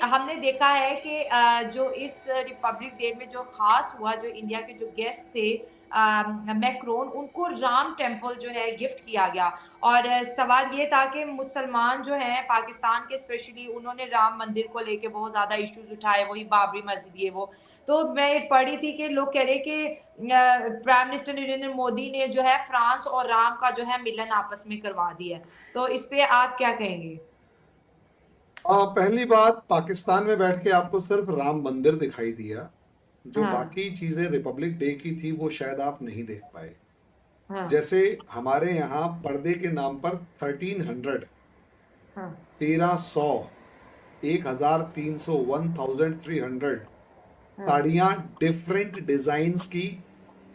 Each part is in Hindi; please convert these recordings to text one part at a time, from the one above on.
हमने देखा है कि जो इस रिपब्लिक डे में जो ख़ास हुआ, जो इंडिया के जो गेस्ट थे मैक्रोन, उनको राम टेम्पल जो है गिफ्ट किया गया। और सवाल ये था कि मुसलमान जो हैं पाकिस्तान के स्पेशली, उन्होंने राम मंदिर को लेके बहुत ज़्यादा इश्यूज़ उठाए, वही बाबरी मस्जिद ये वो। तो मैं पढ़ी थी कि लोग कह रहे कि प्राइम मिनिस्टर नरेंद्र मोदी ने जो है फ्रांस और राम का जो है मिलन आपस में करवा दिया है। तो इस पे आप क्या कहेंगे? पहली बात, पाकिस्तान में बैठ के आपको सिर्फ राम मंदिर दिखाई दिया। जो हाँ, बाकी चीजें रिपब्लिक डे की थी वो शायद आप नहीं देख पाए। हाँ, जैसे हमारे यहाँ पर्दे के नाम पर 1300, हाँ, 1300, 1300, 1300 हाँ। साड़ियाँ डिफरेंट डिजाइन्स की,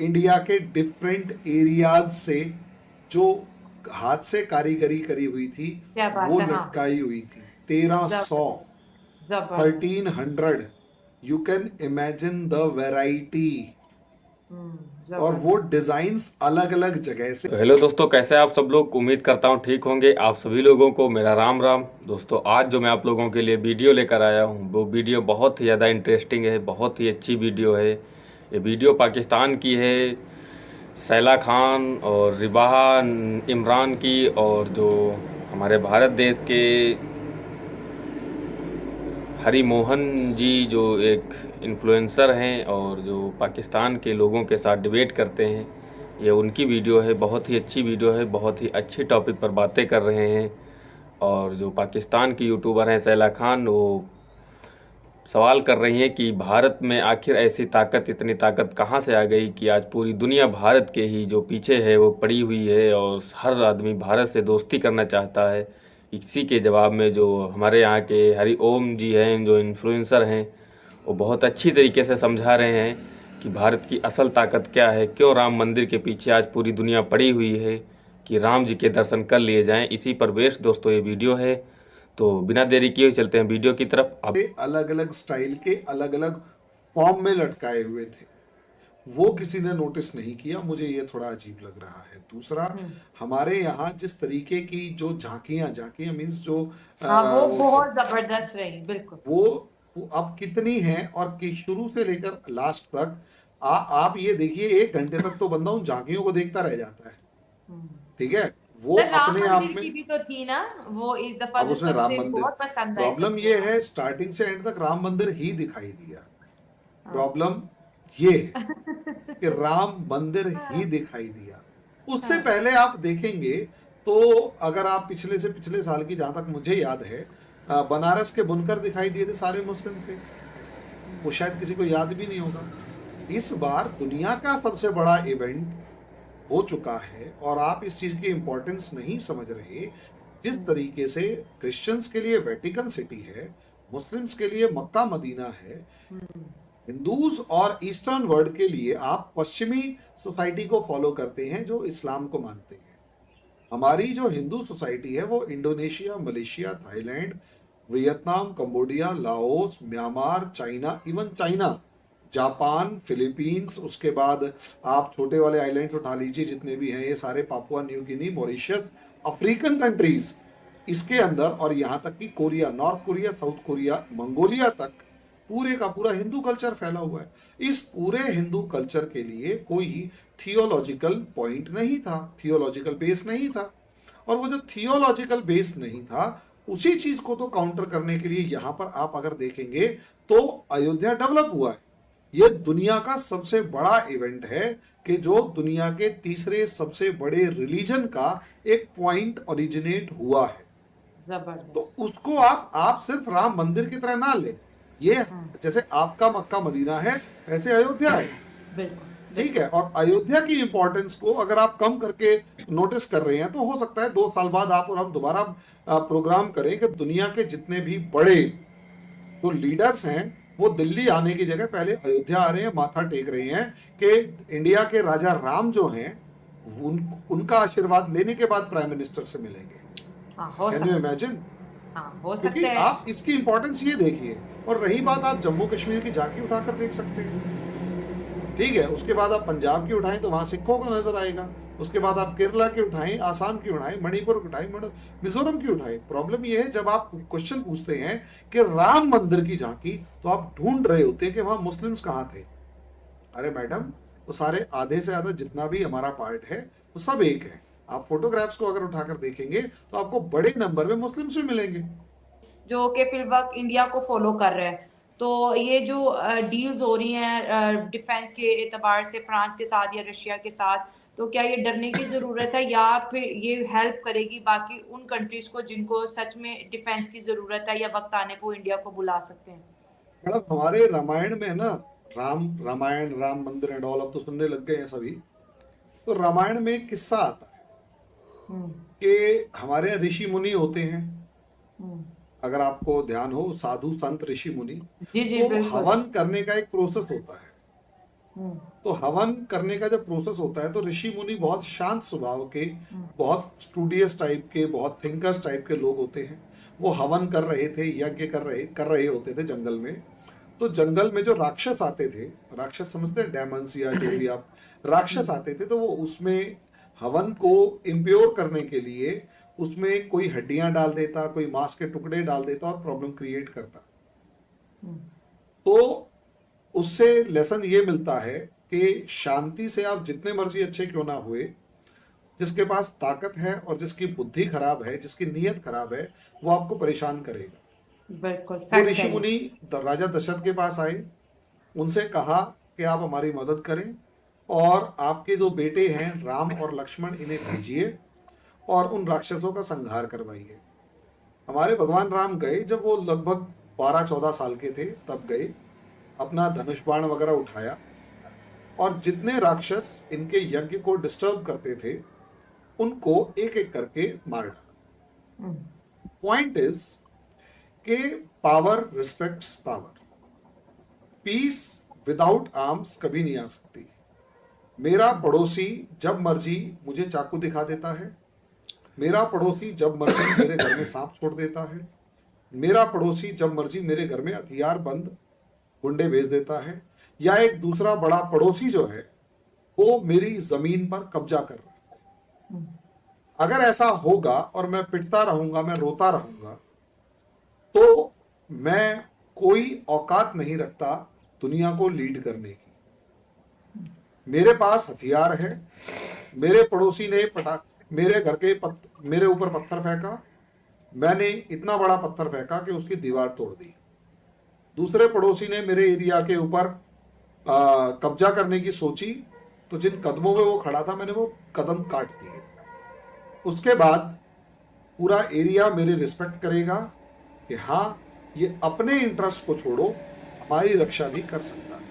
इंडिया के डिफरेंट एरियाज से, जो हाथ से कारीगरी करी हुई थी, क्या बात वो है! हाँ, लटकाई हुई थी। 1300, ज़बरदस्त, ज़बरदस्त। 1300, you can imagine the variety. और वो ज़बरदस्त। डिजाइन्स अलग अलग जगह से। तो हेलो दोस्तों, कैसे आप सब लोग? उम्मीद करता हूँ ठीक होंगे। आप सभी लोगों को मेरा राम राम। दोस्तों, आज जो मैं आप लोगों के लिए वीडियो लेकर आया हूँ वो वीडियो बहुत ही ज़्यादा इंटरेस्टिंग है, बहुत ही अच्छी वीडियो है। ये वीडियो पाकिस्तान की है, सैला खान और रिबाहा इमरान की, और जो हमारे भारत देश के हरी मोहन जी जो एक इन्फ्लुएंसर हैं और जो पाकिस्तान के लोगों के साथ डिबेट करते हैं, ये उनकी वीडियो है। बहुत ही अच्छी वीडियो है, बहुत ही अच्छी टॉपिक पर बातें कर रहे हैं। और जो पाकिस्तान की यूट्यूबर हैं सैला खान, वो सवाल कर रही हैं कि भारत में आखिर ऐसी ताकत, इतनी ताकत कहाँ से आ गई कि आज पूरी दुनिया भारत के ही जो पीछे है वो पड़ी हुई है और हर आदमी भारत से दोस्ती करना चाहता है। इसी के जवाब में जो हमारे यहाँ के हरि ओम जी हैं, जो इन्फ्लुएंसर हैं, वो बहुत अच्छी तरीके से समझा रहे हैं कि भारत की असल ताकत क्या है, क्यों राम मंदिर के पीछे आज पूरी दुनिया पड़ी हुई है कि राम जी के दर्शन कर लिए जाएं। इसी पर बेस्ड दोस्तों ये वीडियो है। तो बिना देरी किए चलते हैं वीडियो की तरफ। अब अलग अलग स्टाइल के अलग अलग फॉर्म में लटकाए हुए थे, वो किसी ने नोटिस नहीं किया। मुझे ये थोड़ा अजीब लग रहा है। दूसरा, हुँ। हमारे यहाँ जिस तरीके की जो झांकियां, झांकियां मीन्स जो हाँ, वो बहुत ज़बरदस्त रही, बिल्कुल। वो अब कितनी हैं, और कि शुरू से लेकर लास्ट तक आप ये देखिए, 1 घंटे तक तो बंदा उन झांकियों को देखता रह जाता है। हुँ। ठीक है, वो सर, राम अपने आप मंदिर में। की भी तो थी ना, वो इस दफ़ा अब जो उसमें राम सबसे मंदिर, बहुत पसंद आई प्रॉब्लम सबको। ये हाँ, है, स्टार्टिंग से एंड तक राम मंदिर ही दिखाई दिया। हाँ। प्रॉब्लम ये है कि राम मंदिर ही हाँ, दिखाई दिया। उससे हाँ, पहले आप देखेंगे तो, अगर आप पिछले से पिछले साल की, जहां तक मुझे याद है, बनारस के बुनकर दिखाई दिए थे, सारे मुस्लिम थे। वो हुँ, शायद किसी को याद भी नहीं होगा। इस बार दुनिया का सबसे बड़ा इवेंट हो चुका है और आप इस चीज की इंपॉर्टेंस नहीं समझ रहे। जिस हुँ, तरीके से क्रिश्चियंस के लिए वेटिकन सिटी है, मुस्लिम्स के लिए मक्का मदीना है, हुँ, हिंदूज और ईस्टर्न वर्ल्ड के लिए आप पश्चिमी सोसाइटी को फॉलो करते हैं जो इस्लाम को मानते हैं। हमारी जो हिंदू सोसाइटी है वो Indonesia, Malaysia, Thailand, Vietnam, Cambodia, Laos, Myanmar, China, even China, Japan, Philippines, उसके बाद आप छोटे वाले आइलैंड्स उठा लीजिए, जितने भी हैं ये सारे, Papua New Guinea, Mauritius, African countries इसके अंदर, और यहाँ तक कि Korea, north Korea, south Korea, Mongolia तक पूरे का पूरा हिंदू कल्चर फैला हुआ है। इस पूरे हिंदू कल्चर के लिए कोई थियोलॉजिकल पॉइंट नहीं था, थियोलॉजिकल बेस नहीं था। और वो जो थियोलॉजिकल बेस नहीं था, उसी चीज को तो काउंटर करने के लिए यहां पर आप अगर देखेंगे तो अयोध्या डेवलप हुआ है। ये दुनिया का सबसे बड़ा इवेंट है कि जो दुनिया के तीसरे सबसे बड़े रिलीजन का एक पॉइंट ओरिजिनेट हुआ है। तो ज़बरदस्त। उसको आप सिर्फ राम मंदिर की तरह ना ले। ये हुँ, जैसे आपका मक्का मदीना है, ऐसे अयोध्या है। बिल्कुल, ठीक बिल्कुल। है, और अयोध्या की इंपॉर्टेंस को अगर आप कम करके नोटिस कर रहे हैं तो हो सकता है 2 साल बाद आप और हम दोबारा प्रोग्राम करें कि दुनिया के जितने भी बड़े जो लीडर्स हैं वो दिल्ली आने की जगह पहले अयोध्या आ रहे हैं, माथा टेक रहे हैं कि इंडिया के राजा राम जो हैं उनका आशीर्वाद लेने के बाद प्राइम मिनिस्टर से मिलेंगे। हाँ, हो कैन यू सकता है। इमेजिन? हाँ, हो क्योंकि सकता है। आप इसकी इंपॉर्टेंस ये देखिए। और रही बात, आप जम्मू कश्मीर की झांकी उठाकर देख सकते हैं। ठीक है, उसके बाद आप पंजाब की उठाएं तो वहां सिखों का नजर आएगा, उसके बाद आप केरला की उठाएं, आसाम की उठाएं, मणिपुर की उठाएं, मिजोरम की उठाएं। प्रॉब्लम ये है जब आप क्वेश्चन पूछते हैं कि राम मंदिर की झांकी, तो आप ढूंढ रहे होते हैं कि वहां मुस्लिम्स कहाँ थे। अरे मैडम, वो सारे आधे से ज्यादा जितना भी हमारा पार्ट है वो सब एक है। आप फोटोग्राफ्स को अगर उठाकर देखेंगे तो आपको बड़े नंबर में मुस्लिम्स भी मिलेंगे। जो कि फिलवक्त इंडिया को फॉलो कर रहे हैं। तो ये जो डील्स हो रही हैं डिफेंस के एतबार से फ्रांस के साथ या रशिया के साथ, तो क्या ये डरने की ज़रूरत है या फिर ये हेल्प करेगी बाकी उन कंट्रीज़ को जिनको सच में डिफेंस की ज़रूरत है, या वक्त आने पर वो इंडिया को बुला सकते हैं? मैडम, हमारे रामायण में है ना, रामायण, राम मंदिर एंड ऑल, अब तो सुनने लग गए हैं सभी। तो रामायण में एक किस्सा आता है हम्म, कि हमारे यहाँ ऋषि मुनि होते हैं। हम्म, अगर आपको ध्यान हो, साधु संत ऋषि मुनि, जी जी तो बिल्कुल। हवन करने का एक प्रोसेस होता है। हम्म, तो हवन करने का जब प्रोसेस होता है तो ऋषि मुनि बहुत शांत स्वभाव के, हम्म, बहुत स्टूडियस टाइप के, बहुत थिंकर्स टाइप के लोग होते हैं। वो हवन कर रहे थे, यज्ञ कर रहे होते थे जंगल में। तो जंगल में जो राक्षस आते थे, राक्षस समझते हैं, डेमंस या जो भी आप, राक्षस आते थे, तो वो उसमें हवन को इम्प्योर करने के लिए उसमें कोई हड्डियां डाल देता, कोई मांस के टुकड़े डाल देता और प्रॉब्लम क्रिएट करता। हम्म, तो उससे लेसन ये मिलता है कि शांति से आप जितने मर्जी अच्छे क्यों ना हुए, जिसके पास ताकत है और जिसकी बुद्धि खराब है, जिसकी नीयत खराब है, वो आपको परेशान करेगा। बिल्कुल तो फैक्ट ऋषि है ये। मुनि राजा दशरथ के पास आए, उनसे कहा कि आप हमारी मदद करें और आपके जो बेटे हैं राम और लक्ष्मण, इन्हें भेजिए और उन राक्षसों का संहार करवाइए। हमारे भगवान राम गए, जब वो लगभग 12-14 साल के थे तब गए, अपना धनुष बाण वगैरह उठाया और जितने राक्षस इनके यज्ञ को डिस्टर्ब करते थे उनको एक एक करके मार डाला। हम्म, पॉइंट इज के power respects power. Peace without arms कभी नहीं आ सकती। मेरा पड़ोसी जब मर्जी मुझे चाकू दिखा देता है, मेरा पड़ोसी जब मर्जी मेरे घर में सांप छोड़ देता है, मेरा पड़ोसी जब मर्जी मेरे घर में हथियार बंद गुंडे भेज देता है, या एक दूसरा बड़ा पड़ोसी जो है वो मेरी जमीन पर कब्जा कर रहा है। हम्म, अगर ऐसा होगा और मैं पिटता रहूंगा, मैं रोता रहूंगा, तो मैं कोई औकात नहीं रखता दुनिया को लीड करने की। मेरे पास हथियार है, मेरे पड़ोसी ने मेरे घर के मेरे ऊपर पत्थर फेंका, मैंने इतना बड़ा पत्थर फेंका कि उसकी दीवार तोड़ दी। दूसरे पड़ोसी ने मेरे एरिया के ऊपर कब्जा करने की सोची, तो जिन कदमों में वो खड़ा था मैंने वो कदम काट दिए। उसके बाद पूरा एरिया मेरी रिस्पेक्ट करेगा कि हाँ, ये अपने इंटरेस्ट को छोड़ो हमारी रक्षा भी कर सकता है।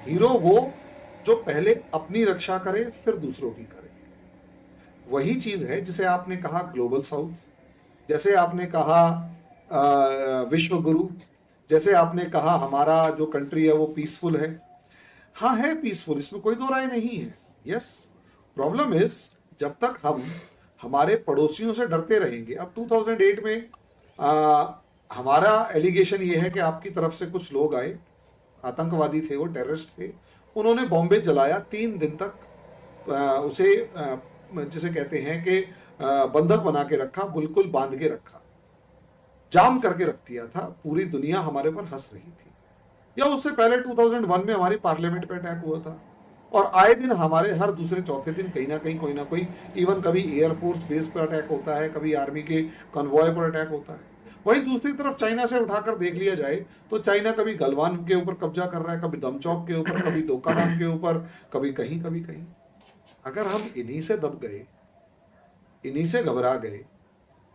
हीरो वो जो पहले अपनी रक्षा करे फिर दूसरों की करे। वही चीज है जिसे आपने कहा ग्लोबल साउथ, जैसे आपने कहा विश्व गुरु, जैसे आपने कहा हमारा जो कंट्री है वो पीसफुल है। हाँ है पीसफुल, इसमें कोई दो राय नहीं है। यस, प्रॉब्लम इज जब तक हम हमारे पड़ोसियों से डरते रहेंगे। अब 2008 में हमारा एलिगेशन ये है कि आपकी तरफ से कुछ लोग आए, आतंकवादी थे, वो टेररिस्ट थे, उन्होंने बॉम्बे जलाया। 3 दिन तक उसे जिसे कहते हैं कि बंधक बना के रखा, बिल्कुल बांध के रखा, जाम करके रख दिया था। पूरी दुनिया हमारे पर हंस रही थी। या उससे पहले 2001 में हमारी पार्लियामेंट पे अटैक हुआ था, और आए दिन हमारे हर दूसरे चौथे दिन कहीं ना कहीं कोई ना कोई, इवन कभी एयरफोर्स बेस पर अटैक होता है, कभी आर्मी के कन्वॉय पर अटैक होता है। वहीं दूसरी तरफ चाइना से उठाकर देख लिया जाए तो चाइना कभी गलवान के ऊपर कब्जा कर रहा है, कभी दमचौक के ऊपर, कभी दोकाराम के ऊपर, कभी कहीं कभी कहीं। अगर हम इन्हीं से दब गए, इन्हीं से घबरा गए,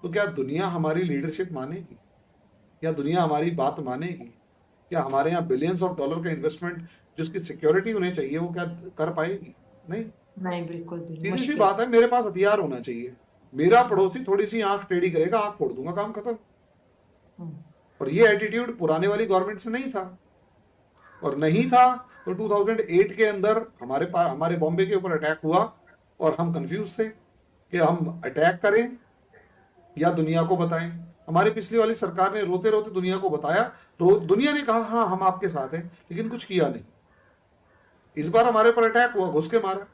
तो क्या दुनिया हमारी लीडरशिप मानेगी? या दुनिया हमारी बात मानेगी? क्या हमारे यहाँ बिलियंस ऑफ डॉलर का इन्वेस्टमेंट जिसकी सिक्योरिटी होनी चाहिए वो क्या कर पाएगी? नहीं। नहीं, बिल्कुल भी सीधी सी मुश्किल। बात है, मेरे पास हथियार होना चाहिए। मेरा पड़ोसी थोड़ी सी आंख टेढ़ी करेगा, आंख फोड़ दूंगा, काम खत्म। हम्म, और ये एटीट्यूड पुराने वाली गवर्नमेंट में नहीं था। और नहीं था तो 2008 के अंदर हमारे बॉम्बे के ऊपर अटैक हुआ और हम कंफ्यूज थे कि हम अटैक करें या दुनिया को बताएं। हमारी पिछली वाली सरकार ने रोते रोते दुनिया को बताया, दुनिया ने कहा हाँ हम आपके साथ हैं, लेकिन कुछ किया नहीं। इस बार हमारे पर अटैक हुआ, घुस के मारा।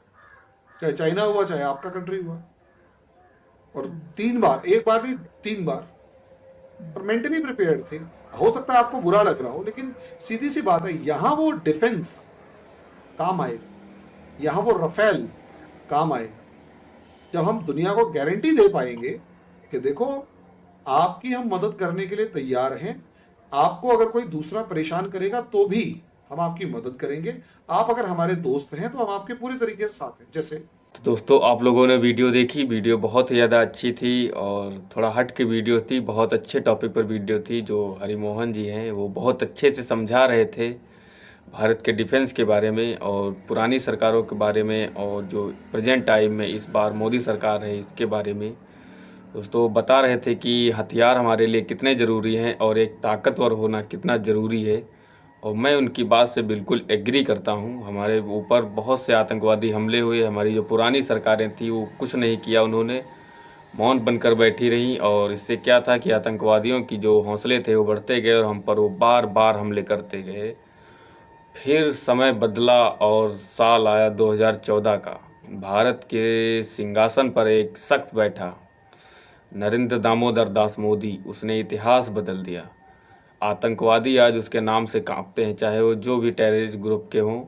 चाहे चाइना हुआ चाहे आपका कंट्री हुआ, और 3 बार, एक बार नहीं 3 बार, और मेंटली प्रिपेयर्ड थे। हो सकता है आपको बुरा लग रहा हो, लेकिन सीधी सी बात है, यहां वो डिफेंस काम आएगा, यहां वो रफेल काम आएगा, जब हम दुनिया को गारंटी दे पाएंगे कि देखो आपकी हम मदद करने के लिए तैयार हैं, आपको अगर कोई दूसरा परेशान करेगा तो भी हम आपकी मदद करेंगे, आप अगर हमारे दोस्त हैं तो हम आपके पूरे तरीके से साथ हैं। जैसे तो दोस्तों, आप लोगों ने वीडियो देखी, वीडियो बहुत ही ज़्यादा अच्छी थी और थोड़ा हट के वीडियो थी, बहुत अच्छे टॉपिक पर वीडियो थी। जो हरिमोहन जी हैं वो बहुत अच्छे से समझा रहे थे भारत के डिफेंस के बारे में और पुरानी सरकारों के बारे में, और जो प्रेजेंट टाइम में इस बार मोदी सरकार है इसके बारे में। दोस्तों, बता रहे थे कि हथियार हमारे लिए कितने ज़रूरी हैं और एक ताकतवर होना कितना ज़रूरी है, और मैं उनकी बात से बिल्कुल एग्री करता हूं। हमारे ऊपर बहुत से आतंकवादी हमले हुए, हमारी जो पुरानी सरकारें थी वो कुछ नहीं किया, उन्होंने मौन बनकर बैठी रहीं, और इससे क्या था कि आतंकवादियों की जो हौसले थे वो बढ़ते गए और हम पर वो बार बार हमले करते गए। फिर समय बदला और साल आया 2014 का। भारत के सिंहासन पर एक शख्स बैठा, नरेंद्र दामोदर दास मोदी। उसने इतिहास बदल दिया। आतंकवादी आज उसके नाम से कांपते हैं, चाहे वो जो भी टेररिस्ट ग्रुप के हों।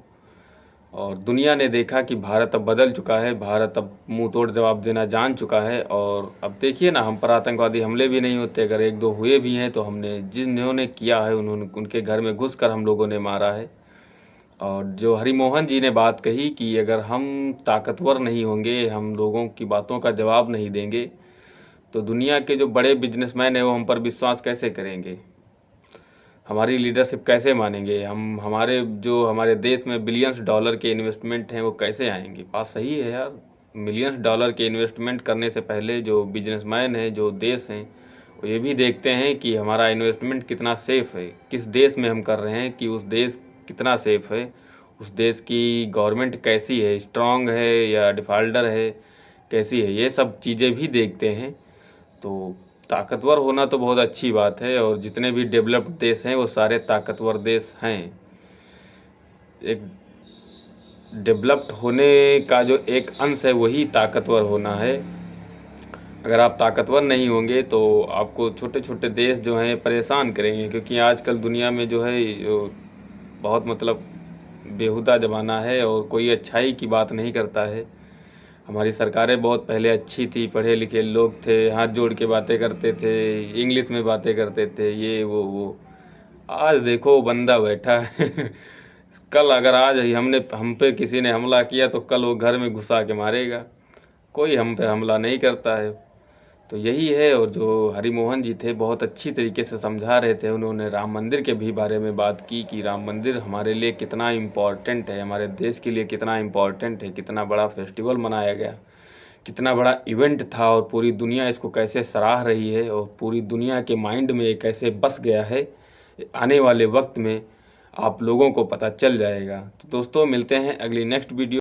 और दुनिया ने देखा कि भारत अब बदल चुका है, भारत अब मुंह तोड़ जवाब देना जान चुका है। और अब देखिए ना, हम पर आतंकवादी हमले भी नहीं होते, अगर एक दो हुए भी हैं तो हमने जिन्होंने किया है उन्होंने उनके घर में घुसकर हम लोगों ने मारा है। और जो हरिमोहन जी ने बात कही कि अगर हम ताकतवर नहीं होंगे, हम लोगों की बातों का जवाब नहीं देंगे, तो दुनिया के जो बड़े बिजनेसमैन हैं वो हम पर विश्वास कैसे करेंगे, हमारी लीडरशिप कैसे मानेंगे, हमारे देश में बिलियंस डॉलर के इन्वेस्टमेंट हैं वो कैसे आएंगे। बात सही है यार, मिलियंस डॉलर के इन्वेस्टमेंट करने से पहले जो बिजनेसमैन हैं, जो देश हैं, वो ये भी देखते हैं कि हमारा इन्वेस्टमेंट कितना सेफ़ है, किस देश में हम कर रहे हैं, कि उस देश कितना सेफ़ है, उस देश की गवर्नमेंट कैसी है, स्ट्रांग है या डिफ़ॉल्टर है, कैसी है, ये सब चीज़ें भी देखते हैं। तो ताकतवर होना तो बहुत अच्छी बात है, और जितने भी डेवलप्ड देश हैं वो सारे ताकतवर देश हैं। एक डेवलप्ड होने का जो एक अंश है वही ताकतवर होना है। अगर आप ताकतवर नहीं होंगे तो आपको छोटे छोटे देश जो हैं परेशान करेंगे, क्योंकि आजकल दुनिया में जो है बहुत मतलब बेहुदा ज़माना है और कोई अच्छाई की बात नहीं करता है। हमारी सरकारें बहुत पहले अच्छी थी, पढ़े लिखे लोग थे, हाथ जोड़ के बातें करते थे, इंग्लिश में बातें करते थे, ये वो। आज देखो बंदा बैठा है कल अगर आज हम पे किसी ने हमला किया तो कल वो घर में घुसा के मारेगा। कोई हम पे हमला नहीं करता है। तो यही है। और जो हरिमोहन जी थे बहुत अच्छी तरीके से समझा रहे थे। उन्होंने राम मंदिर के भी बारे में बात की कि राम मंदिर हमारे लिए कितना इम्पोर्टेंट है, हमारे देश के लिए कितना इम्पोर्टेंट है, कितना बड़ा फेस्टिवल मनाया गया, कितना बड़ा इवेंट था, और पूरी दुनिया इसको कैसे सराह रही है, और पूरी दुनिया के माइंड में ये कैसे बस गया है। आने वाले वक्त में आप लोगों को पता चल जाएगा। तो दोस्तों, मिलते हैं अगली नेक्स्ट वीडियो।